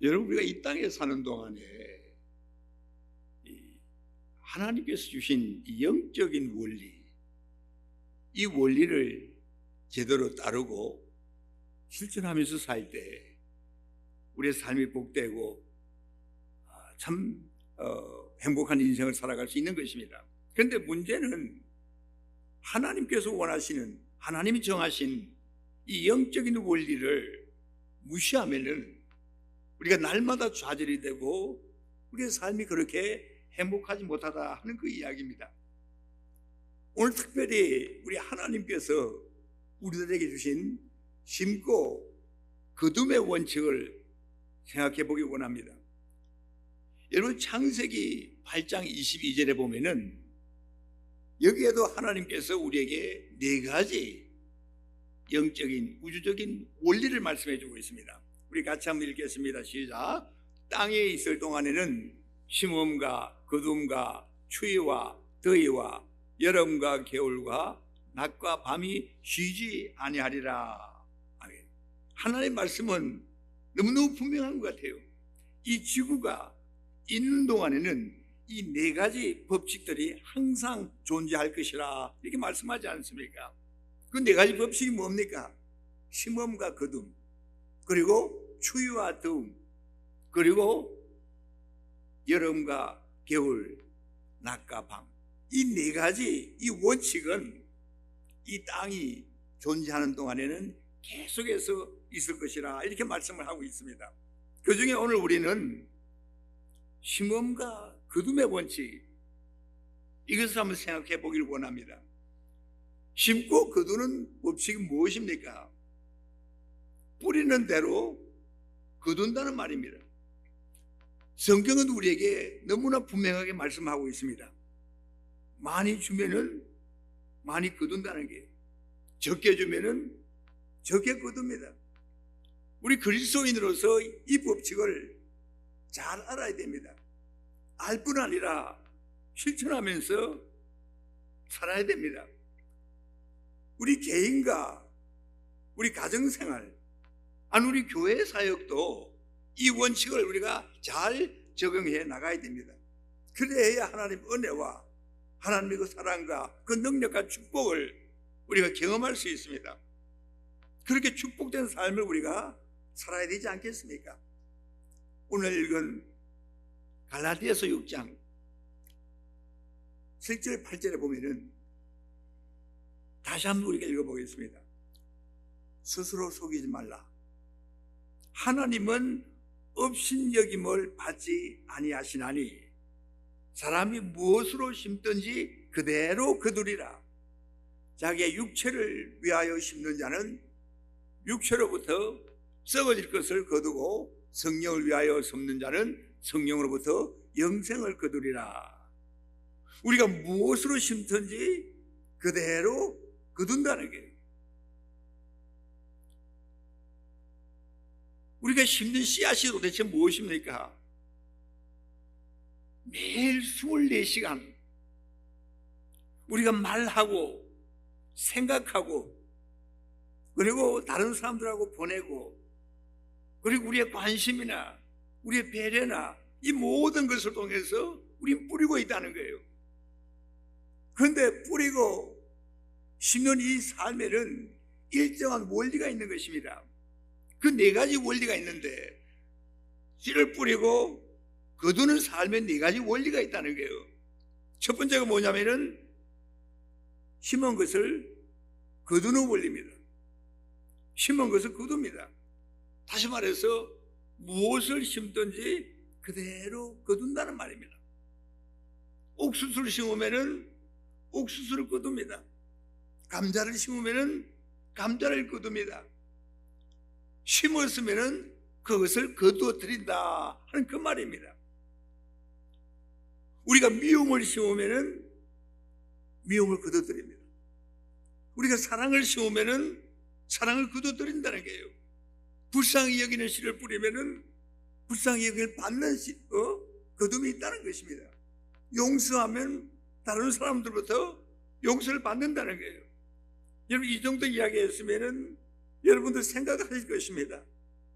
여러분, 우리가 이 땅에 사는 동안에 하나님께서 주신 이 영적인 원리, 이 원리를 제대로 따르고 실천하면서 살 때 우리의 삶이 복되고 참 행복한 인생을 살아갈 수 있는 것입니다. 그런데 문제는 하나님께서 원하시는, 하나님이 정하신 이 영적인 원리를 무시하면은 우리가 날마다 좌절이 되고 우리의 삶이 그렇게 행복하지 못하다 하는 그 이야기입니다. 오늘 특별히 우리 하나님께서 우리들에게 주신 심고 거둠의 원칙을 생각해 보기 원합니다. 여러분, 창세기 8장 22절에 보면은 여기에도 하나님께서 우리에게 네 가지 영적인 우주적인 원리를 말씀해 주고 있습니다. 우리 같이 한번 읽겠습니다. 시작. 땅에 있을 동안에는 심음과 거둠과 추위와 더위와 여름과 겨울과 낮과 밤이 쉬지 아니하리라. 아멘. 하나님의 말씀은 너무너무 분명한 것 같아요. 이 지구가 있는 동안에는 이 네 가지 법칙들이 항상 존재할 것이라 이렇게 말씀하지 않습니까? 그 네 가지 법칙이 뭡니까? 심음과 거둠, 그리고 추위와 더움, 그리고 여름과 겨울, 낮과 밤. 이 네 가지 이 원칙은 이 땅이 존재하는 동안에는 계속해서 있을 것이라 이렇게 말씀을 하고 있습니다. 그 중에 오늘 우리는 심음과 거둠의 원칙, 이것을 한번 생각해 보기를 원합니다. 심고 거두는 법칙이 무엇입니까? 뿌리는 대로 거둔다는 말입니다. 성경은 우리에게 너무나 분명하게 말씀하고 있습니다. 많이 주면은 많이 거둔다는 게, 적게 주면은 적게 거둡니다. 우리 그리스도인으로서 이 법칙을 잘 알아야 됩니다. 알 뿐 아니라 실천하면서 살아야 됩니다. 우리 개인과 우리 가정생활, 아니 우리 교회 사역도 이 원칙을 우리가 잘 적용해 나가야 됩니다. 그래야 하나님의 은혜와 하나님의 그 사랑과 그 능력과 축복을 우리가 경험할 수 있습니다. 그렇게 축복된 삶을 우리가 살아야 되지 않겠습니까? 오늘 읽은 갈라디아서 6장 7절 8절에 보면은 다시 한번 우리가 읽어보겠습니다. 스스로 속이지 말라. 하나님은 업신여김을 받지 아니하시나니 사람이 무엇으로 심든지 그대로 거두리라. 자기의 육체를 위하여 심는 자는 육체로부터 썩어질 것을 거두고 성령을 위하여 심는 자는 성령으로부터 영생을 거두리라. 우리가 무엇으로 심든지 그대로 거둔다는 게, 우리가 심는 씨앗이 도대체 무엇입니까? 매일 24시간 우리가 말하고 생각하고 그리고 다른 사람들하고 보내고 그리고 우리의 관심이나 우리의 배려나 이 모든 것을 통해서 우리는 뿌리고 있다는 거예요. 그런데 뿌리고 심는 이 삶에는 일정한 원리가 있는 것입니다. 그 네 가지 원리가 있는데 씨를 뿌리고 거두는 삶에 네 가지 원리가 있다는 거예요. 첫 번째가 뭐냐면은 심은 것을 거두는 원리입니다. 심은 것을 거둡니다. 다시 말해서 무엇을 심든지 그대로 거둔다는 말입니다. 옥수수를 심으면은 옥수수를 거둡니다. 감자를 심으면은 감자를 거둡니다. 심었으면은 그것을 거두어 드린다 하는 그 말입니다. 우리가 미움을 심으면은 미움을 거두어 드립니다. 우리가 사랑을 심으면은 사랑을 거두어 드린다는 거예요. 불쌍히 여기는 씨를 뿌리면은 불쌍히 여기를 받는 거둠이 있다는 것입니다. 용서하면 다른 사람들부터 용서를 받는다는 거예요. 여러분, 이 정도 이야기했으면은 여러분들 생각하실 것입니다.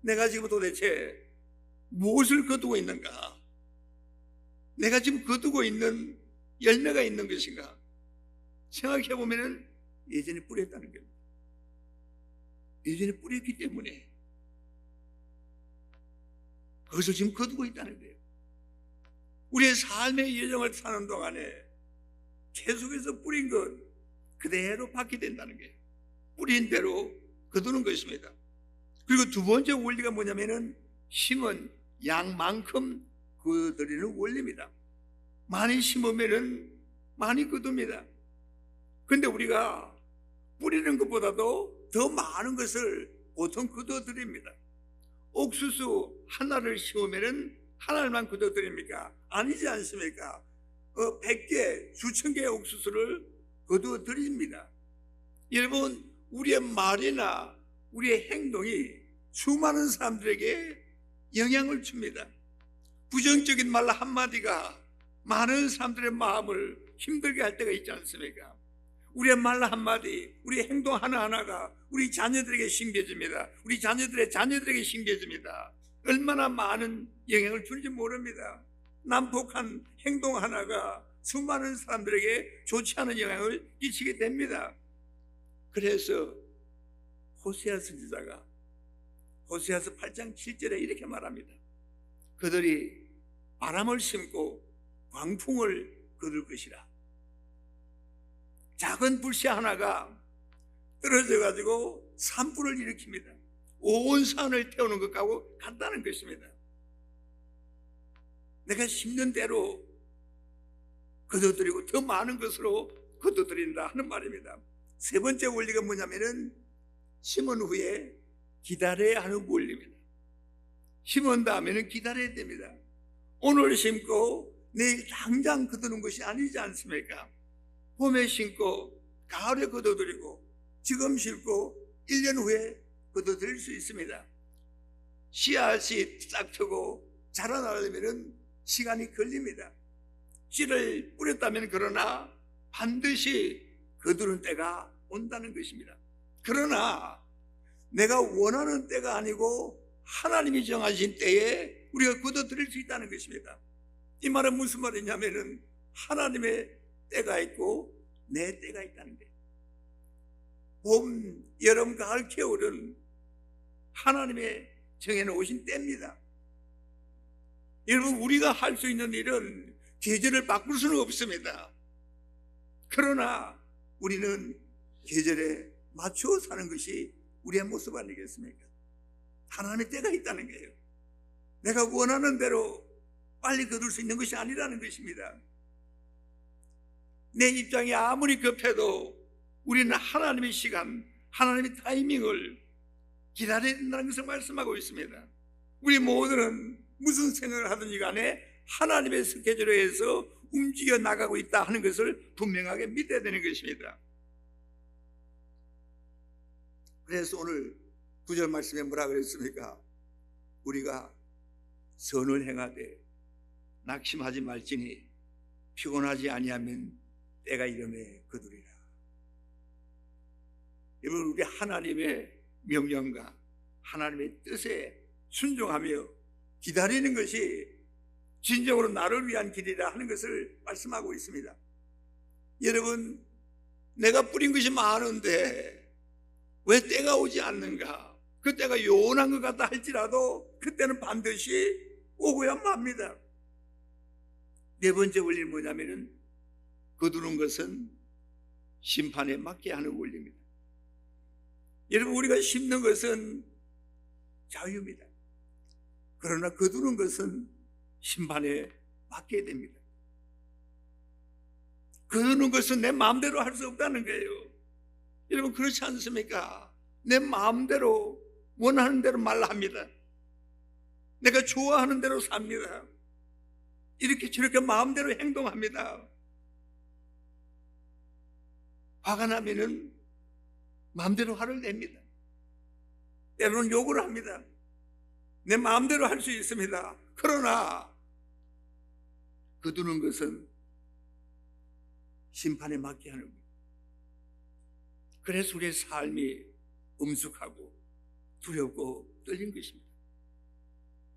내가 지금 도대체 무엇을 거두고 있는가? 내가 지금 거두고 있는 열매가 있는 것인가? 생각해 보면은 예전에 뿌렸다는 겁니다. 예전에 뿌렸기 때문에 그것을 지금 거두고 있다는 거예요. 우리의 삶의 여정을 사는 동안에 계속해서 뿌린 것 그대로 받게 된다는 거예요. 뿌린 대로 거두는 것입니다. 그리고 두 번째 원리가 뭐냐면은 심은 양만큼 거두는 원리입니다. 많이 심으면은 많이 거둡니다. 그런데 우리가 뿌리는 것보다도 더 많은 것을 보통 거둬들입니다. 옥수수 하나를 심으면은 하나만 거둬들입니까? 아니지 않습니까? 100개, 수천 개의 옥수수를 거둬들입니다. 여러분, 우리의 말이나 우리의 행동이 수많은 사람들에게 영향을 줍니다. 부정적인 말 한마디가 많은 사람들의 마음을 힘들게 할 때가 있지 않습니까? 우리의 말 한마디, 우리의 행동 하나하나가 우리 자녀들에게 심겨집니다. 우리 자녀들의 자녀들에게 심겨집니다. 얼마나 많은 영향을 주는지 모릅니다. 난폭한 행동 하나가 수많은 사람들에게 좋지 않은 영향을 끼치게 됩니다. 그래서 호세아 선지자가 호세아서 8장 7절에 이렇게 말합니다. 그들이 바람을 심고 광풍을 거둘 것이라. 작은 불씨 하나가 떨어져 가지고 산불을 일으킵니다. 온 산을 태우는 것하고 같다는 것입니다. 내가 심는 대로 거둬들이고 더 많은 것으로 거둬들인다 하는 말입니다. 세 번째 원리가 뭐냐면은 심은 후에 기다려야 하는 원리입니다. 심은 다음에는 기다려야 됩니다. 오늘 심고 내일 당장 거두는 것이 아니지 않습니까? 봄에 심고 가을에 거둬들이고 지금 심고 1년 후에 거둬들일 수 있습니다. 씨앗이 싹 트고 자라나려면 시간이 걸립니다. 씨를 뿌렸다면 그러나 반드시 거두는 때가 온다는 것입니다. 그러나 내가 원하는 때가 아니고 하나님이 정하신 때에 우리가 거둬들일 수 있다는 것입니다. 이 말은 무슨 말이냐면은 하나님의 때가 있고 내 때가 있다는 거예요. 봄, 여름, 가을, 겨울은 하나님의 정해놓으신 때입니다. 여러분, 우리가 할 수 있는 일은 계절을 바꿀 수는 없습니다. 그러나 우리는 계절에 맞춰 사는 것이 우리의 모습 아니겠습니까? 하나님의 때가 있다는 거예요. 내가 원하는 대로 빨리 거둘 수 있는 것이 아니라는 것입니다. 내 입장이 아무리 급해도 우리는 하나님의 시간, 하나님의 타이밍을 기다려야 된다는 것을 말씀하고 있습니다. 우리 모두는 무슨 생각을 하든지 간에 하나님의 스케줄에 의해서 움직여 나가고 있다 하는 것을 분명하게 믿어야 되는 것입니다. 그래서 오늘 9절 말씀에 뭐라 그랬습니까? 우리가 선을 행하되 낙심하지 말지니 피곤하지 아니하면 때가 이름에 거두리라. 여러분, 우리 하나님의 명령과 하나님의 뜻에 순종하며 기다리는 것이 진정으로 나를 위한 길이라 하는 것을 말씀하고 있습니다. 여러분, 내가 뿌린 것이 많은데 왜 때가 오지 않는가? 그 때가 요원한 것 같다 할지라도 그때는 반드시 오고야 맙니다. 네 번째 원리는 뭐냐면은 거두는 것은 심판에 맡게 하는 원리입니다. 여러분, 우리가 심는 것은 자유입니다. 그러나 거두는 것은 심판에 맡게 됩니다. 거두는 것은 내 마음대로 할 수 없다는 거예요. 여러분, 그렇지 않습니까? 내 마음대로 원하는 대로 말합니다. 내가 좋아하는 대로 삽니다. 이렇게 저렇게 마음대로 행동합니다. 화가 나면은 마음대로 화를 냅니다. 때로는 욕을 합니다. 내 마음대로 할 수 있습니다. 그러나 거두는 것은 심판에 맡게 하는 거예요. 그래서 우리의 삶이 엄숙하고 두렵고 떨린 것입니다.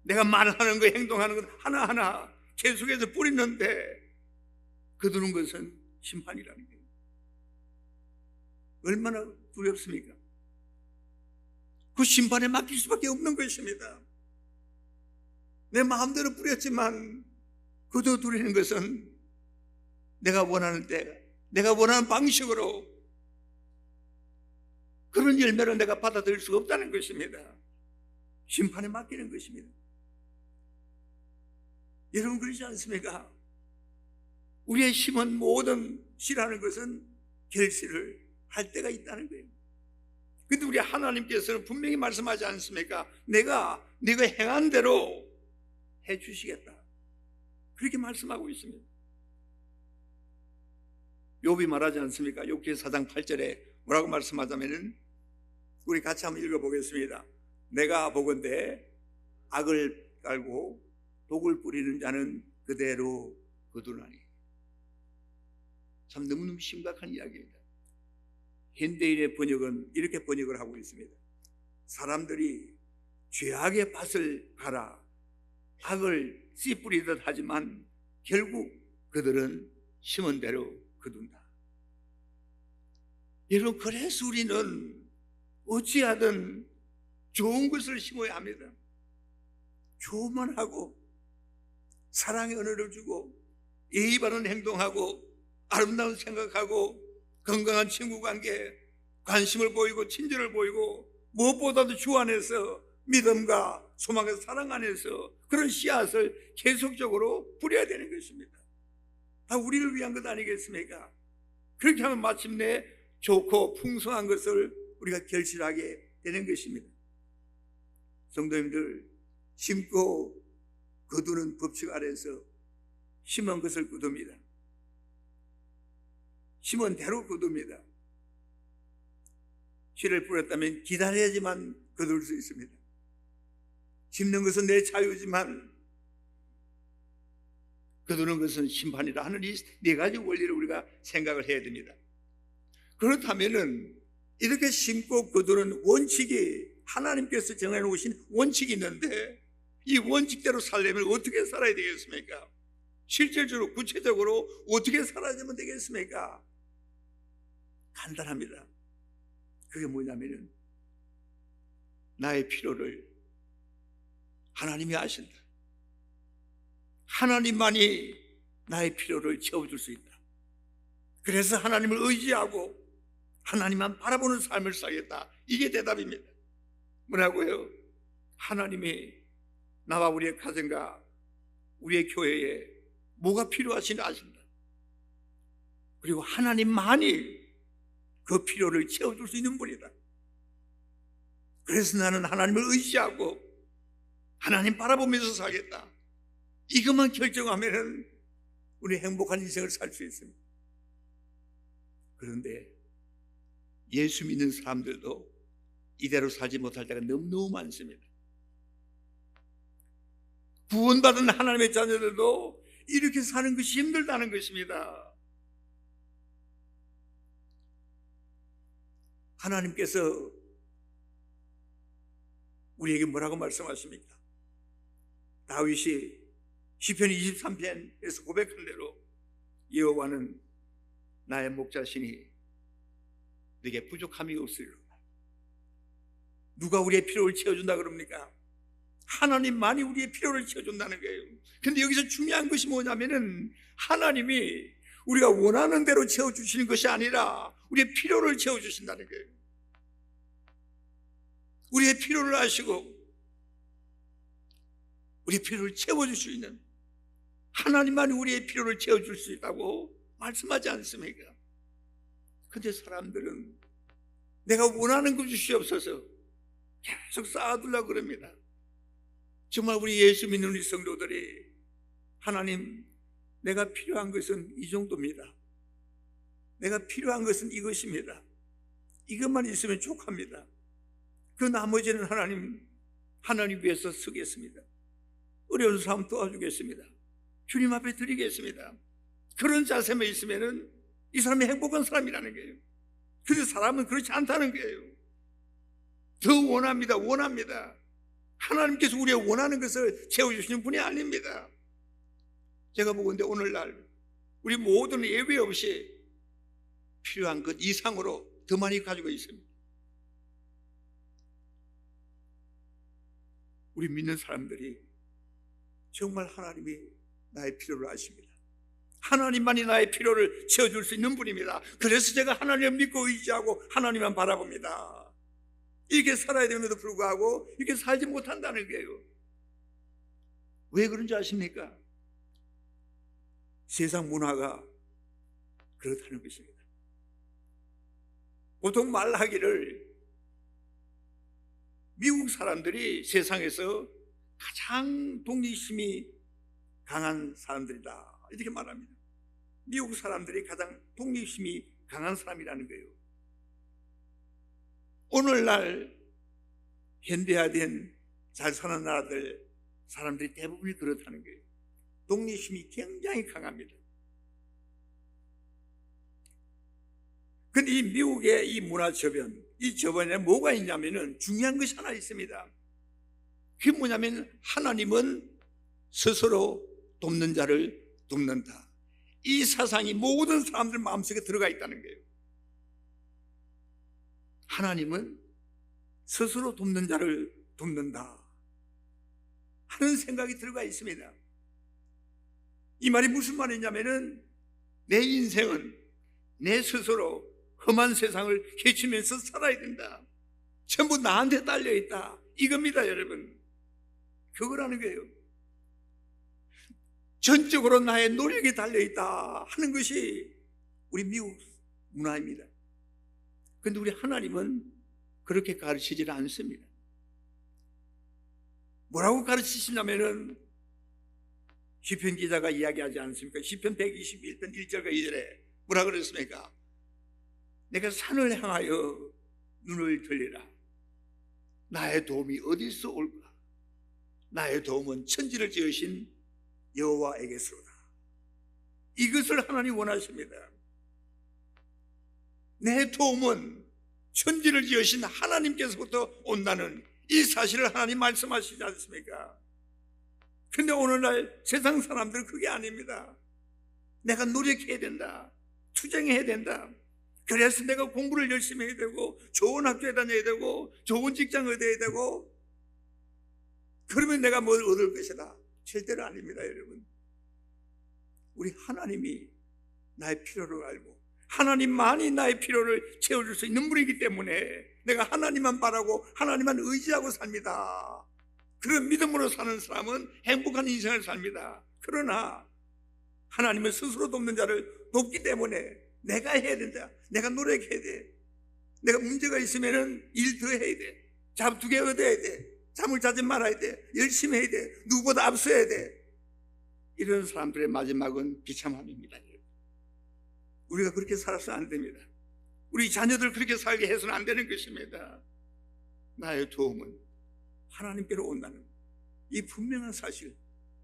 내가 말하는 거, 행동하는 것 하나하나 계속해서 뿌리는데 거두는 것은 심판이라는 거예요. 얼마나 두렵습니까? 그 심판에 맡길 수밖에 없는 것입니다. 내 마음대로 뿌렸지만 거둬들이는 것은 내가 원하는 때, 내가 원하는 방식으로 그런 열매를 내가 받아들일 수가 없다는 것입니다. 심판에 맡기는 것입니다. 여러분 그러지 않습니까? 우리의 심은 모든 씨라는 것은 결실을 할 때가 있다는 거예요. 근데 우리 하나님께서는 분명히 말씀하지 않습니까? 내가 네가 행한 대로 해 주시겠다. 그렇게 말씀하고 있습니다. 욥이 말하지 않습니까? 욥기 4장 8절에 뭐라고 말씀하자면은 우리 같이 한번 읽어보겠습니다. 내가 보건대 악을 깔고 독을 뿌리는 자는 그대로 거두나니. 참 너무너무 심각한 이야기입니다. 현대인의 번역은 이렇게 번역을 하고 있습니다. 사람들이 죄악의 밭을 갈아 악을 씨 뿌리듯 하지만 결국 그들은 심은 대로 거둔다. 여러분 그래서 우리는 어찌하든 좋은 것을 심어야 합니다. 좋으면 하고 사랑의 언어를 주고 예의 바른 행동하고 아름다운 생각하고 건강한 친구관계 관심을 보이고 친절을 보이고 무엇보다도 주 안에서 믿음과 소망과 사랑 안에서 그런 씨앗을 계속적으로 뿌려야 되는 것입니다. 다 우리를 위한 것 아니겠습니까? 그렇게 하면 마침내 좋고 풍성한 것을 우리가 결실하게 되는 것입니다. 성도님들, 심고 거두는 법칙 아래서 심은 것을 거둡니다. 심은 대로 거둡니다. 씨를 뿌렸다면 기다려야지만 거둘 수 있습니다. 심는 것은 내 자유지만 거두는 것은 심판이다 하는 이 네 가지 원리를 우리가 생각을 해야 됩니다. 그렇다면은 이렇게 심고 거두는 원칙이 하나님께서 정해놓으신 원칙이 있는데 이 원칙대로 살려면 어떻게 살아야 되겠습니까? 실질적으로 구체적으로 어떻게 살아야만 되겠습니까? 간단합니다. 그게 뭐냐면은 나의 필요를 하나님이 아신다. 하나님만이 나의 필요를 채워줄 수 있다. 그래서 하나님을 의지하고 하나님만 바라보는 삶을 살겠다. 이게 대답입니다. 뭐라고요? 하나님이 나와 우리의 가정과 우리의 교회에 뭐가 필요하신지 아신다. 그리고 하나님만이 그 필요를 채워줄 수 있는 분이다. 그래서 나는 하나님을 의지하고 하나님 바라보면서 살겠다. 이것만 결정하면 우리 행복한 인생을 살 수 있습니다. 그런데 예수 믿는 사람들도 이대로 살지 못할 때가 너무너무 많습니다. 구원받은 하나님의 자녀들도 이렇게 사는 것이 힘들다는 것입니다. 하나님께서 우리에게 뭐라고 말씀하십니까? 다윗이 시편 23편에서 고백한 대로 여호와는 나의 목자시니 내게 부족함이 없으리로다. 누가 우리의 필요를 채워준다 그럽니까? 하나님만이 우리의 필요를 채워준다는 거예요. 근데 여기서 중요한 것이 뭐냐면은 하나님이 우리가 원하는 대로 채워주시는 것이 아니라 우리의 필요를 채워주신다는 거예요. 우리의 필요를 아시고 우리의 필요를 채워줄 수 있는 하나님만이 우리의 필요를 채워줄 수 있다고 말씀하지 않습니까? 근데 사람들은 내가 원하는 것 주시옵소서 계속 쌓아두려고 그럽니다. 정말 우리 예수 믿는 우리 성도들이 하나님 내가 필요한 것은 이 정도입니다. 내가 필요한 것은 이것입니다. 이것만 있으면 족합니다. 그 나머지는 하나님 위해서 쓰겠습니다. 어려운 사람 도와주겠습니다. 주님 앞에 드리겠습니다. 그런 자세만 있으면은 이 사람이 행복한 사람이라는 거예요. 그런데 사람은 그렇지 않다는 거예요. 더 원합니다. 하나님께서 우리가 원하는 것을 채워주시는 분이 아닙니다. 제가 보건대 오늘날 우리 모든 예외 없이 필요한 것 이상으로 더 많이 가지고 있습니다. 우리 믿는 사람들이 정말 하나님이 나의 필요를 아십니다. 하나님만이 나의 필요를 채워줄 수 있는 분입니다. 그래서 제가 하나님을 믿고 의지하고 하나님만 바라봅니다. 이렇게 살아야 됨에도 불구하고 이렇게 살지 못한다는 거예요. 왜 그런지 아십니까? 세상 문화가 그렇다는 것입니다. 보통 말하기를 미국 사람들이 세상에서 가장 독립심이 강한 사람들이다, 이렇게 말합니다. 미국 사람들이 가장 독립심이 강한 사람이라는 거예요. 오늘날 현대화된 잘 사는 나라들 사람들이 대부분이 그렇다는 거예요. 독립심이 굉장히 강합니다. 근데 이 미국의 이 문화 저변, 이 저변에 뭐가 있냐면은 중요한 것이 하나 있습니다. 그게 뭐냐면 하나님은 스스로 돕는 자를 돕는다. 이 사상이 모든 사람들 마음속에 들어가 있다는 거예요. 하나님은 스스로 돕는 자를 돕는다 하는 생각이 들어가 있습니다. 이 말이 무슨 말이냐면은 내 인생은 내 스스로 험한 세상을 헤치면서 살아야 된다. 전부 나한테 딸려있다, 이겁니다. 여러분, 그거라는 거예요. 전적으로 나의 노력이 달려있다 하는 것이 우리 미국 문화입니다. 그런데 우리 하나님은 그렇게 가르치지는 않습니다. 뭐라고 가르치시냐면은 시편 기자가 이야기하지 않습니까? 시편 121편 1절과 2절에 뭐라 그랬습니까? 내가 산을 향하여 눈을 들리라. 나의 도움이 어디서 올까? 나의 도움은 천지를 지으신 여호와에게서로다. 이것을 하나님 원하십니다. 내 도움은 천지를 지으신 하나님께서부터 온다는 이 사실을 하나님 말씀하시지 않습니까? 근데 오늘날 세상 사람들은 그게 아닙니다. 내가 노력해야 된다, 투쟁해야 된다, 그래서 내가 공부를 열심히 해야 되고 좋은 학교에 다녀야 되고 좋은 직장을 얻어야 되고 그러면 내가 뭘 얻을 것이다. 절대로 아닙니다. 여러분, 우리 하나님이 나의 필요를 알고 하나님만이 나의 필요를 채워줄 수 있는 분이기 때문에 내가 하나님만 바라고 하나님만 의지하고 삽니다. 그런 믿음으로 사는 사람은 행복한 인생을 삽니다. 그러나 하나님은 스스로 돕는 자를 돕기 때문에 내가 해야 된다, 내가 노력해야 돼, 내가 문제가 있으면 일 더 해야 돼, 잡 2개 얻어야 돼, 잠을 자지 말아야 돼, 열심히 해야 돼, 누구보다 앞서야 돼. 이런 사람들의 마지막은 비참함입니다. 우리가 그렇게 살아서는 안 됩니다. 우리 자녀들 그렇게 살게 해서는 안 되는 것입니다. 나의 도움은 하나님께로 온다는 이 분명한 사실,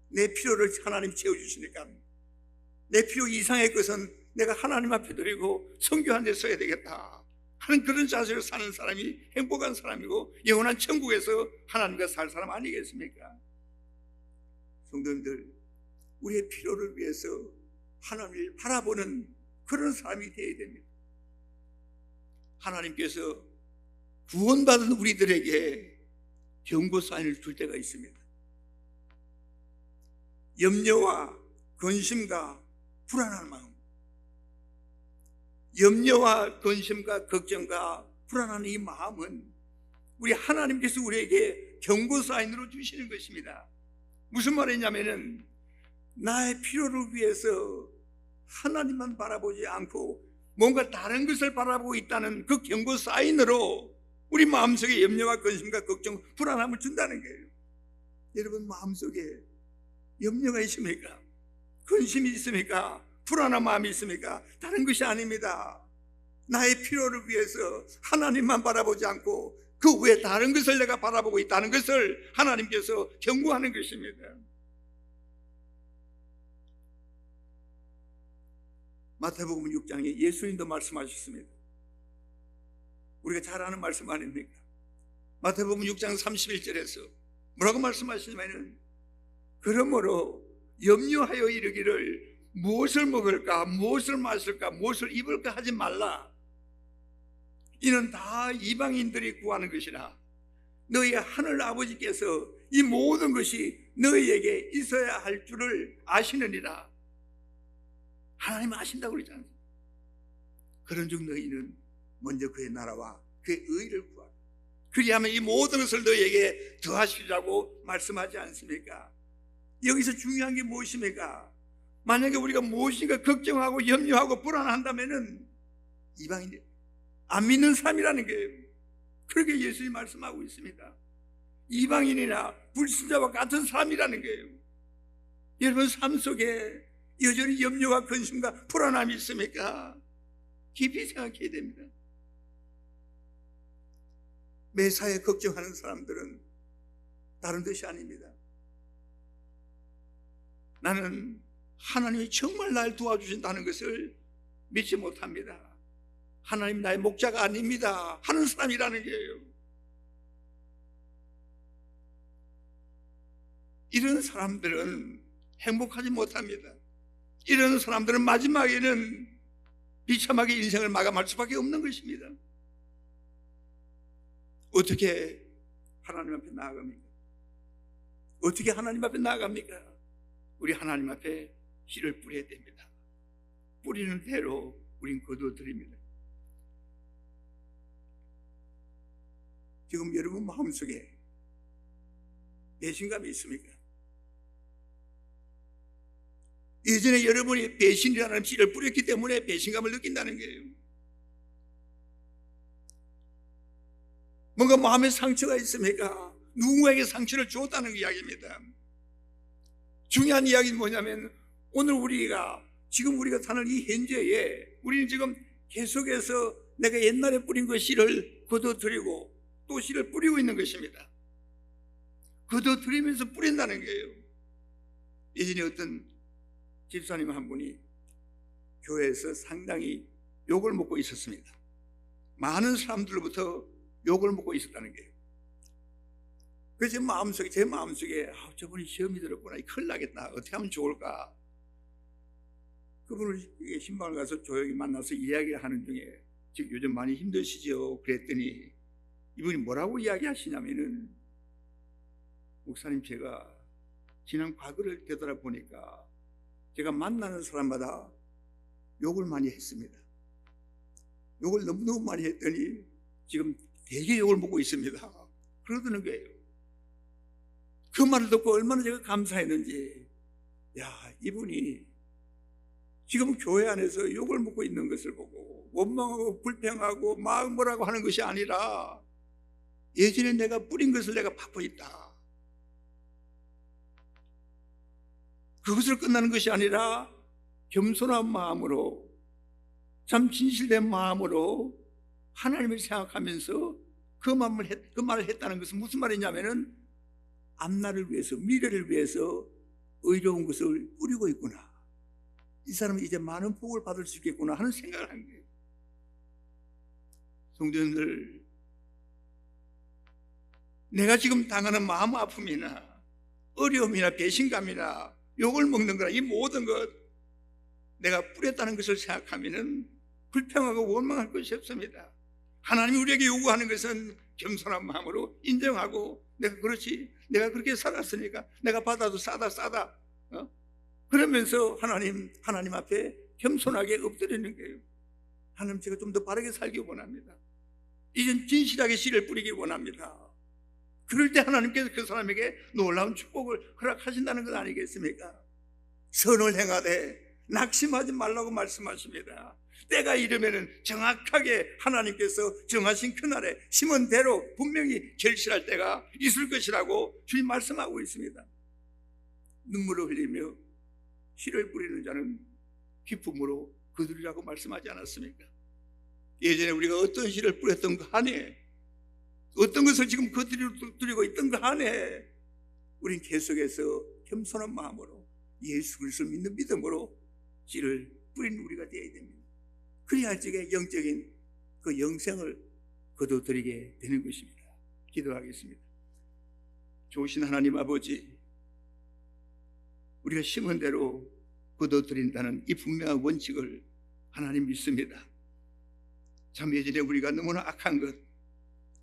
내 필요를 하나님 채워주시니까 내 필요 이상의 것은 내가 하나님 앞에 드리고 선교한 데 써야 되겠다 하는 그런 자세로 사는 사람이 행복한 사람이고 영원한 천국에서 하나님과 살 사람 아니겠습니까? 성도님들, 우리의 필요를 위해서 하나님을 바라보는 그런 사람이 되어야 됩니다. 하나님께서 구원받은 우리들에게 경고 사인을 줄 때가 있습니다. 염려와 근심과 불안한 마음, 염려와 근심과 걱정과 불안한 이 마음은 우리 하나님께서 우리에게 경고 사인으로 주시는 것입니다. 무슨 말이냐면은 나의 필요를 위해서 하나님만 바라보지 않고 뭔가 다른 것을 바라보고 있다는 그 경고 사인으로 우리 마음속에 염려와 근심과 걱정, 불안함을 준다는 거예요. 여러분 마음속에 염려가 있습니까? 근심이 있습니까? 불안한 마음이 있습니까? 다른 것이 아닙니다. 나의 필요를 위해서 하나님만 바라보지 않고 그 외에 다른 것을 내가 바라보고 있다는 것을 하나님께서 경고하는 것입니다. 마태복음 6장에 예수님도 말씀하셨습니다. 우리가 잘 아는 말씀 아닙니까? 마태복음 6장 31절에서 뭐라고 말씀하시냐면은 그러므로 염려하여 이르기를 무엇을 먹을까 무엇을 마실까 무엇을 입을까 하지 말라. 이는 다 이방인들이 구하는 것이라 너희 하늘 아버지께서 이 모든 것이 너희에게 있어야 할 줄을 아시느니라. 하나님 아신다고 그러잖아요. 그런즉 너희는 먼저 그의 나라와 그의 의를 구하라. 그리하면 이 모든 것을 너희에게 더하시리라고 말씀하지 않습니까? 여기서 중요한 게 무엇입니까? 만약에 우리가 무엇인가 걱정하고 염려하고 불안한다면은 이방인들 안 믿는 사람이라는 거예요. 그렇게 예수님이 말씀하고 있습니다. 이방인이나 불신자와 같은 사람이라는 거예요. 여러분 삶 속에 여전히 염려와 근심과 불안함이 있습니까? 깊이 생각해야 됩니다. 매사에 걱정하는 사람들은 다른 뜻이 아닙니다. 나는 하나님이 정말 날 도와주신다는 것을 믿지 못합니다. 하나님 나의 목자가 아닙니다 하는 사람이라는 거예요. 이런 사람들은 행복하지 못합니다. 이런 사람들은 마지막에는 비참하게 인생을 마감할 수밖에 없는 것입니다. 어떻게 하나님 앞에 나아갑니까? 어떻게 하나님 앞에 나아갑니까? 우리 하나님 앞에 씨를 뿌려야 됩니다. 뿌리는 대로 우린 거두어드립니다. 지금 여러분 마음속에 배신감이 있습니까? 예전에 여러분이 배신이라는 씨를 뿌렸기 때문에 배신감을 느낀다는 거예요. 뭔가 마음에 상처가 있습니까? 누군가에게 상처를 줬다는 이야기입니다. 중요한 이야기는 뭐냐면 오늘 지금 우리가 사는 이 현재에 우리는 지금 계속해서 내가 옛날에 뿌린 그 씨를 거둬들이고 또 씨를 뿌리고 있는 것입니다. 거둬들이면서 뿌린다는 거예요. 예전에 어떤 집사님 한 분이 교회에서 상당히 욕을 먹고 있었습니다. 많은 사람들로부터 욕을 먹고 있었다는 거예요. 그래서 제 마음속에 저분이 시험이 들었구나, 큰일 나겠다, 어떻게 하면 좋을까. 그분을 신방을 가서 조용히 만나서 이야기를 하는 중에 지금 요즘 많이 힘드시죠? 그랬더니 이분이 뭐라고 이야기하시냐면은 목사님, 제가 지난 과거를 되돌아보니까 제가 만나는 사람마다 욕을 많이 했습니다. 욕을 너무너무 많이 했더니 지금 되게 욕을 먹고 있습니다. 그러더는 거예요. 그 말을 듣고 얼마나 제가 감사했는지. 야, 이분이 지금 교회 안에서 욕을 먹고 있는 것을 보고 원망하고 불평하고 마음 뭐라고 하는 것이 아니라 예전에 내가 뿌린 것을 내가 받고 있다, 그것을 끝나는 것이 아니라 겸손한 마음으로, 참 진실된 마음으로 하나님을 생각하면서 그 말을 했다는 것은 무슨 말이냐면은 앞날을 위해서, 미래를 위해서 의로운 것을 뿌리고 있구나, 이 사람은 이제 많은 복을 받을 수 있겠구나 하는 생각을 한 거예요. 성도님들, 내가 지금 당하는 마음 아픔이나 어려움이나 배신감이나 욕을 먹는 거나 이 모든 것 내가 뿌렸다는 것을 생각하면은 불평하고 원망할 것이 없습니다. 하나님이 우리에게 요구하는 것은 겸손한 마음으로 인정하고 내가 그렇지, 내가 그렇게 살았으니까 내가 받아도 싸다 그러면서 하나님 앞에 겸손하게 엎드리는 거예요. 하나님, 제가 좀 더 바르게 살기 원합니다. 이젠 진실하게 씨를 뿌리기 원합니다. 그럴 때 하나님께서 그 사람에게 놀라운 축복을 허락하신다는 것 아니겠습니까? 선을 행하되 낙심하지 말라고 말씀하십니다. 때가 이르면은 정확하게 하나님께서 정하신 그날에 심은 대로 분명히 결실할 때가 있을 것이라고 주님 말씀하고 있습니다. 눈물을 흘리며 씨를 뿌리는 자는 기쁨으로 거두리라고 말씀하지 않았습니까? 예전에 우리가 어떤 씨를 뿌렸던 그 한해, 어떤 것을 지금 거두리고 있던 그 한해, 우린 계속해서 겸손한 마음으로 예수 그리스도를 믿는 믿음으로 씨를 뿌리는 우리가 되어야 됩니다. 그래야 지금 영적인 그 그 영생을 거둬들이게 되는 것입니다. 기도하겠습니다. 좋으신 하나님 아버지, 우리가 심은 대로 거둬들인다는 이 분명한 원칙을 하나님 믿습니다. 참 예전에 우리가 너무나 악한 것,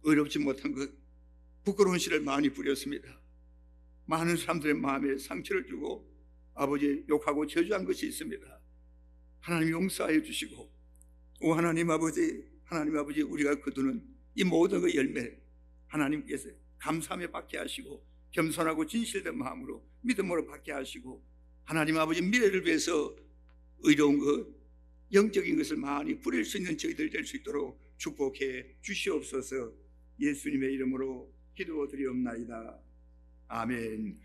의롭지 못한 것, 부끄러운 씨를 많이 뿌렸습니다. 많은 사람들의 마음에 상처를 주고 아버지 욕하고 저주한 것이 있습니다. 하나님 용서하여 주시고, 오 하나님 아버지 우리가 거두는 이 모든 그 열매 하나님께서 감사하며 받게 하시고 겸손하고 진실된 마음으로 믿음으로 받게 하시고, 하나님 아버지 미래를 위해서 의로운 것, 영적인 것을 많이 뿌릴 수 있는 저희들 될 수 있도록 축복해 주시옵소서. 예수님의 이름으로 기도드리옵나이다. 아멘.